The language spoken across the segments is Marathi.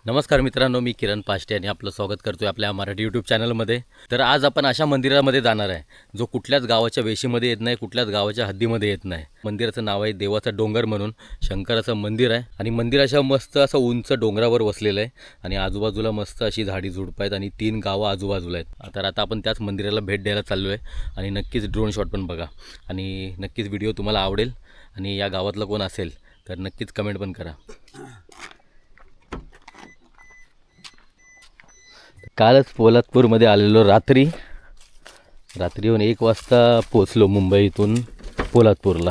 नमस्कार मित्रांनो, मी किरण पाष्टे आणि आपलं स्वागत करतोय आपल्या मराठी यूट्यूब चॅनलमध्ये. तर आज आपण अशा मंदिरामध्ये जाणार आहे जो कुठल्याच गावाच्या वेशीमध्ये येत नाही, कुठल्याच गावाच्या हद्दीमध्ये येत नाही. मंदिराचं नाव आहे देवाचा डोंगर म्हणून. शंकराचं मंदिर आहे आणि मंदिर अशा मस्त असं उंच डोंगरावर वसलेलं आहे आणि आजूबाजूला मस्त अशी झाडी झुडपं आहेत आणि 3 गावं आजूबाजूला आहेत. तर आता आपण त्याच मंदिराला भेट द्यायला चाललो आहे आणि नक्कीच ड्रोन शॉट पण बघा आणि नक्कीच व्हिडिओ तुम्हाला आवडेल. आणि या गावातलं कोण असेल तर नक्कीच कमेंट पण करा. कालच पोलादपूरमध्ये आलेलो रात्रीहून 1 वाजता पोचलो मुंबईतून पोलादपूरला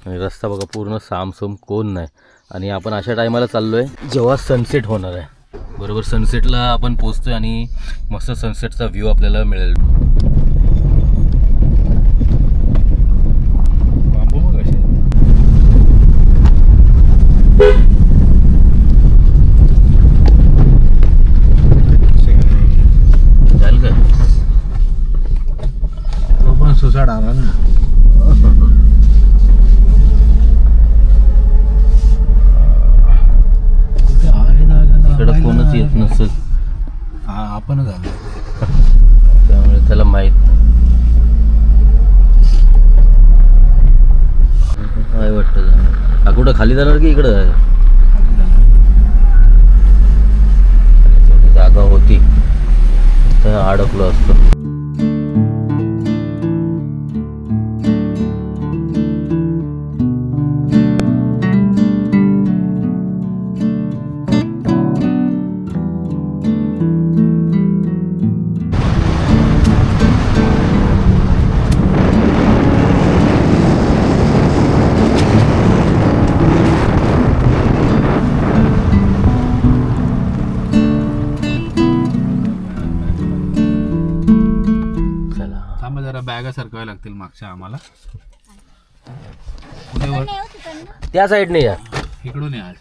आणि रस्ता बघा पूर्ण सामसूम, कोण नाही. आणि आपण अशा टायमाला चाललो आहे जेव्हा सनसेट होणार आहे. बरोबर सनसेटला आपण पोचतो आहे आणि मस्त सनसेटचा व्ह्यू आपल्याला मिळेल. सुसाड आला ना. इकडं कोणच येत नसेल, आपणच आलो त्यामुळे त्याला माहीत काय वाटतं. कुठं खाली जाणार की इकडं आहे? जागा होती तर अडकलो असतो. जरा बॅगा सरकवायला लागतील मागच्या आम्हाला. त्या साईडने या, इकडून या.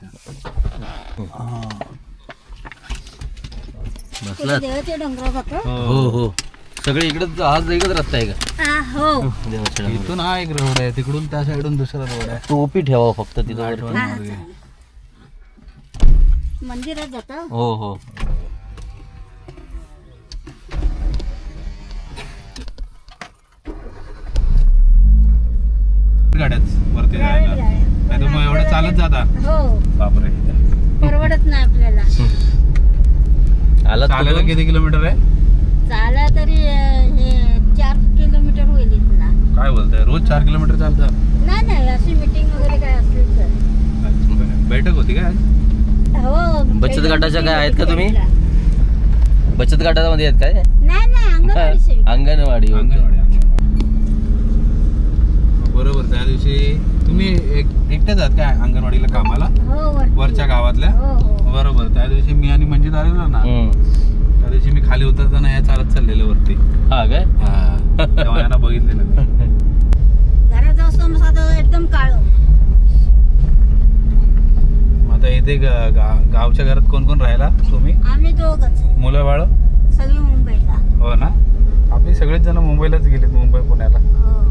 बसला हो हो सगळे इकडं. आज एकच रस्ता आहे का? इथून हा एक रोड आहे, तिकडून त्या साईडून दुसरा रोड आहे. टोपी ठेवा फक्त तिथं मंदिरात जाता. हो हो. गाड्याच वरती जायला नाही तर मग एवढं चालत जाता. हो, बापरे, परवडत नाही आपल्याला. आला चालायला किती किलोमीटर आहे? चाला तरी हे 4 किलोमीटर होईल इथला. काय बोलताय, रोज 4 किलोमीटर चालता? नाही अशी मीटिंग वगैरे काय असली तर. बैठक होती काय? हो. बचत गटाच्या काय आहेत का तुम्ही? बचत गटामध्ये आहेत काय? नाही अंगणवाडी. बरोबर. त्या दिवशी तुम्ही एकटेच आहात काय अंगणवाडीला कामाला? हो, वरच्या गावातल्या. हो. बरोबर. त्या दिवशी मी आणि मंजित आलेलो ना, त्या दिवशी मी खाली उतरताना या चालत चाललेलं वरती. हा काय? तेव्हा यांना बघितलेलं. घरात असतो साधं एकदम काळं. आता इथे गावच्या घरात कोण कोण राहिला तुम्ही? आम्ही दोघच. मुलं बाळ सगळी मुंबईला. हो ना. आपली सगळेच जण मुंबईलाच गेलेत, मुंबई पुण्याला. हो.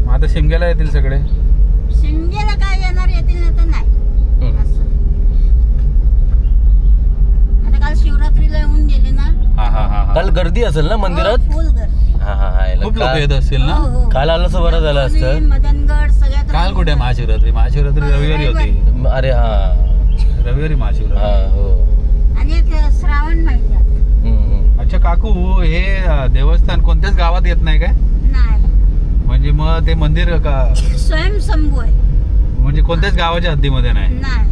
मग आता शिमग्याला येतील सगळे. शिमग्याला काय येणार, येतील ना तर नाही असं. आता काल शिवरात्रीला येऊन गेले ना. हा. काल गर्दी असेल ना मंदिरात? फुल गर्दी. खूप लोक येत असतील ना. हो. काल आलं बरं झालं असतं. मदनगड सगळ्यात. काल कुठे महाशिवरात्री? महाशिवरात्री रविवारी होती. अरे हा, रविवारी महाशिवरात्री. हा हो. आणि एक श्रावण महिन्यात. अच्छा काकू, हे देवस्थान कोणत्याच गावात येत नाही काय? नाही, म्हणजे मग ते मंदिर का स्वयंसंभू आहे. म्हणजे कोणत्याच गावाच्या हद्दीमध्ये नाही? नाही.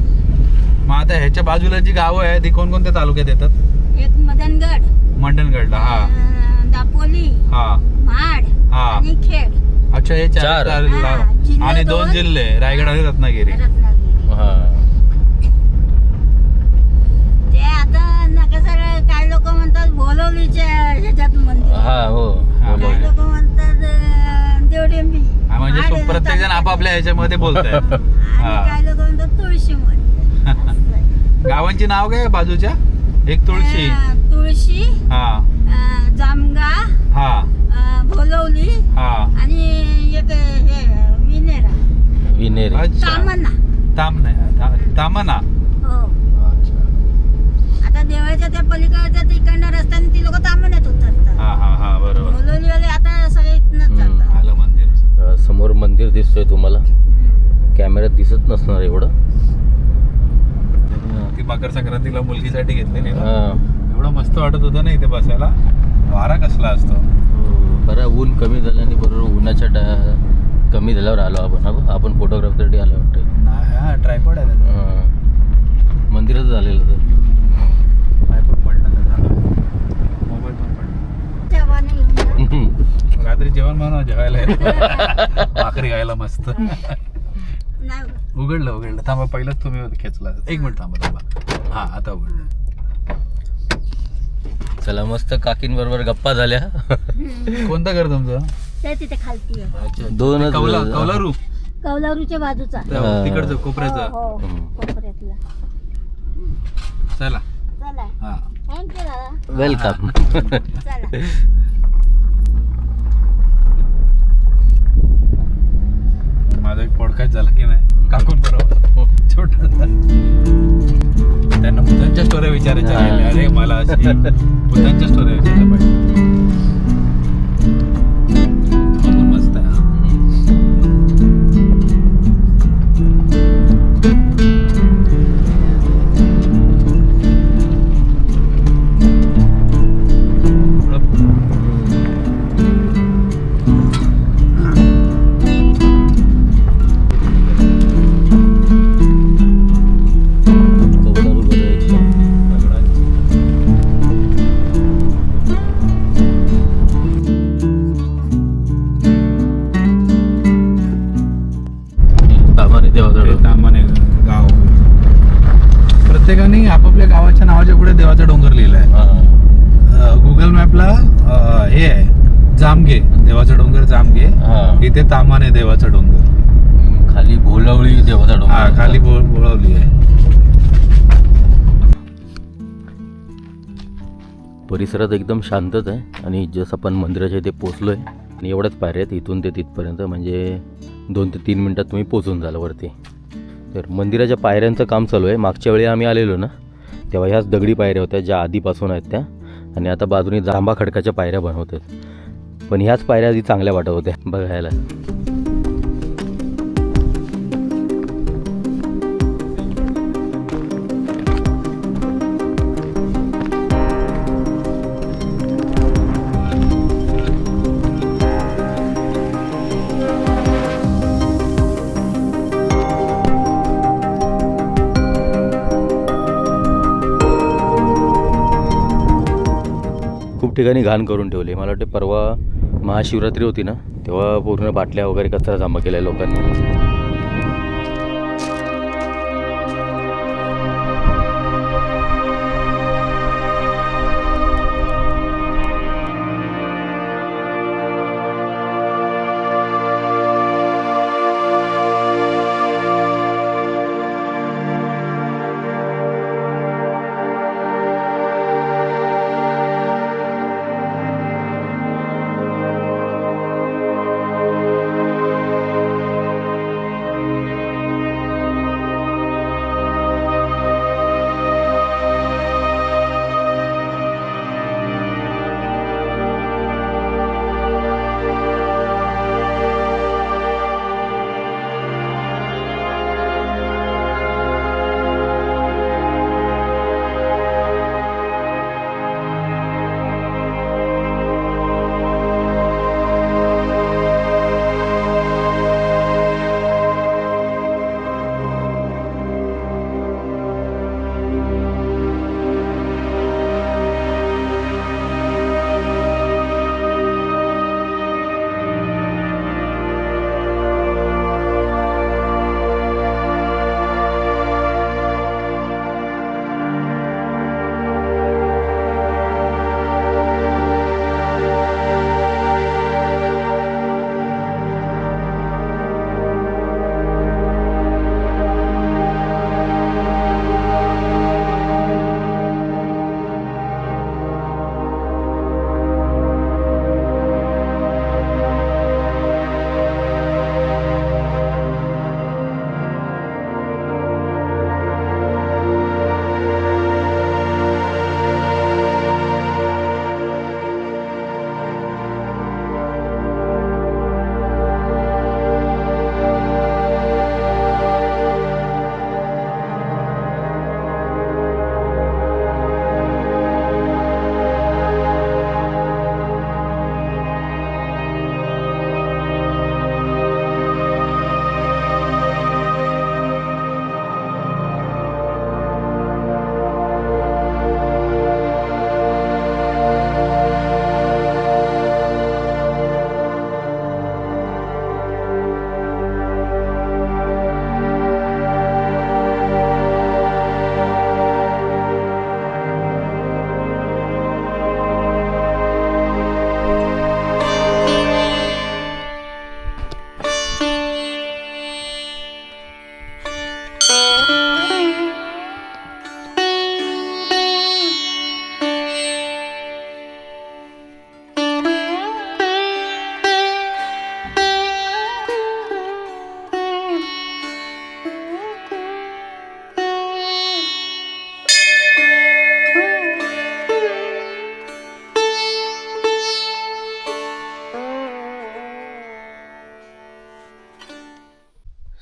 मग आता ह्याच्या बाजूला जी गावं आहे ती कोणकोणत्या तालुक्यात येतात? एक मदनगड, मंडणगडला. हा. दापोली, हा. महाड हा. आणि खेड. अच्छा, हे 4 जिल्हे आणि 2 दोन. जिल्हे, रायगड आणि रत्नागिरी. रत्नागिरी. हा. ते आता नका काय लोक म्हणतात भोलवलीच्या ह्याच्यात मंदिर. हा हो. काही लोक म्हणतात देवडेंबी. म्हणजे प्रत्येक जण आपापल्या ह्याच्यामध्ये बोलताय. आणि काही लोक म्हणतात तुळशी मंदिर. गावांची नाव काय बाजूच्या? एक तुळशी. तुळशी. हा. जामगा. हा. भोलवली. हा. आणि एक हे विनेरा. विनेरी. अच्छा. तामना. तामना. हो. दाखवतोय तुम्हाला. कॅमेऱ्यात दिसत नसणार एवढं. ती मकर संक्रांतीला मुलगीसाठी घेतलेली ना. हा. एवढं मस्त वाटत होतं ना इथे बसायला. वारा कसला असतो. बरं ऊन कमी झाल्याने बरोबर उन्हाच्या कमी झाल्यावर आलो आपण फोटोग्राफीसाठी आलो वाटतं. हा ट्रायपॉड आहे त्याचा. मंदिरात झालेलं तर ट्रायपॉड पडला त्याचा. मोबाईल पण पडला. जेवण घेऊन जा. रात्री जेवण बनवा जेवायला भाकरी खायला मस्त. नाही उघडलं थांबा. पहिलंच तुम्ही खेचला. एक मिनिट थांबा. हा आता उघडलं. चला मस्त काकींबरोबर गप्पा झाल्या. कोणतं घर तुमचं? ते तिथे खालती आहे. दोनच कौलारू. कौलारूच्या बाजूचा. तिकडचं कोपऱ्याचं. हो, हो, कोपऱ्यातला. चला. चला हा थँक्यू दादा. वेलकम. चला. माझा एक पॉडकास्ट झाला की नाही काकून बरोबर छोटा. त्यांना भूतांच्या स्टोऱ्या विचारायच्या राहिल्या. अरे मला अशी भूतांच्या स्टोऱ्या विचारल्या पाहिजे. आपण मस्त आहे. तामाने गाव. प्रत्येकाने आपापल्या गावाच्या नावाच्या पुढे देवाचा डोंगर लिहिलाय. गुगल मॅपला हे आहे जामगे. देवाचा डोंगर जामगे. इथे तामाने देवाचा डोंगर. खाली भोलवळी देवाचा हा डोंगर. खाली बोळवली आहे. परिसरात एकदम शांतच आहे. आणि जसं आपण मंदिराच्या इथे पोचलोय आणि एवढ्याच पायऱ्या आहेत इथून ते तिथपर्यंत. म्हणजे 2 ते 3 मिनटात तुम्ही पोचून झालं वरती. तर मंदिराच्या पायऱ्यांचं काम चालू आहे. मागच्या वेळी आम्ही आलेलो ना तेव्हा ह्याच दगडी पायऱ्या होत्या ज्या आधीपासून आहेत त्या. आणि आता बाजूने जांभा खडकाच्या पायऱ्या बनवत आहेत. पण ह्याच पायऱ्या आधी चांगल्या वाटत होत्या बघायला. खूप ठिकाणी घाण करून ठेवली. मला वाटते परवा महाशिवरात्री होती ना तेव्हा पूर्ण बाटल्या वगैरे कचरा जमा केला लोकांनी.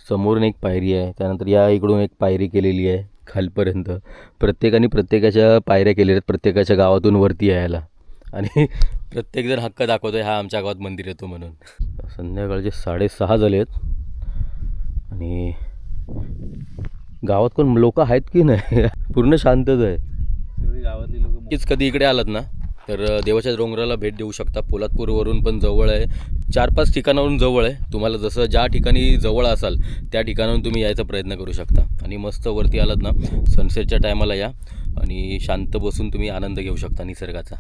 समोरून एक पायरी आहे, त्यानंतर या इकडून एक पायरी केलेली आहे खालपर्यंत. प्रत्येकाने प्रत्येकाच्या पायऱ्या केलेल्या आहेत प्रत्येकाच्या गावातून वरती यायला, आणि प्रत्येकजण हक्क दाखवतो आहे हा आमच्या गावात मंदिर येतो म्हणून. संध्याकाळचे 6:30 झाले आहेत आणि गावात कोण लोक आहेत की नाही पूर्ण शांतता आहे. एवढी गावातली लोक नक्कीच कधी इकडे आलात ना तर देवाच्या डोंगराला भेट देऊ शकता. पोलादपूरवरून पण जवळ आहे, 4-5 ठिकाणावरून जवळ आहे. तुम्हाला जसं ज्या ठिकाणी जवळ असाल त्या ठिकाणाहून तुम्ही यायचा प्रयत्न करू शकता. आणि मस्त वरती आलात ना सनसेटच्या टायमाला या आणि शांत बसून तुम्ही आनंद घेऊ शकता निसर्गाचा.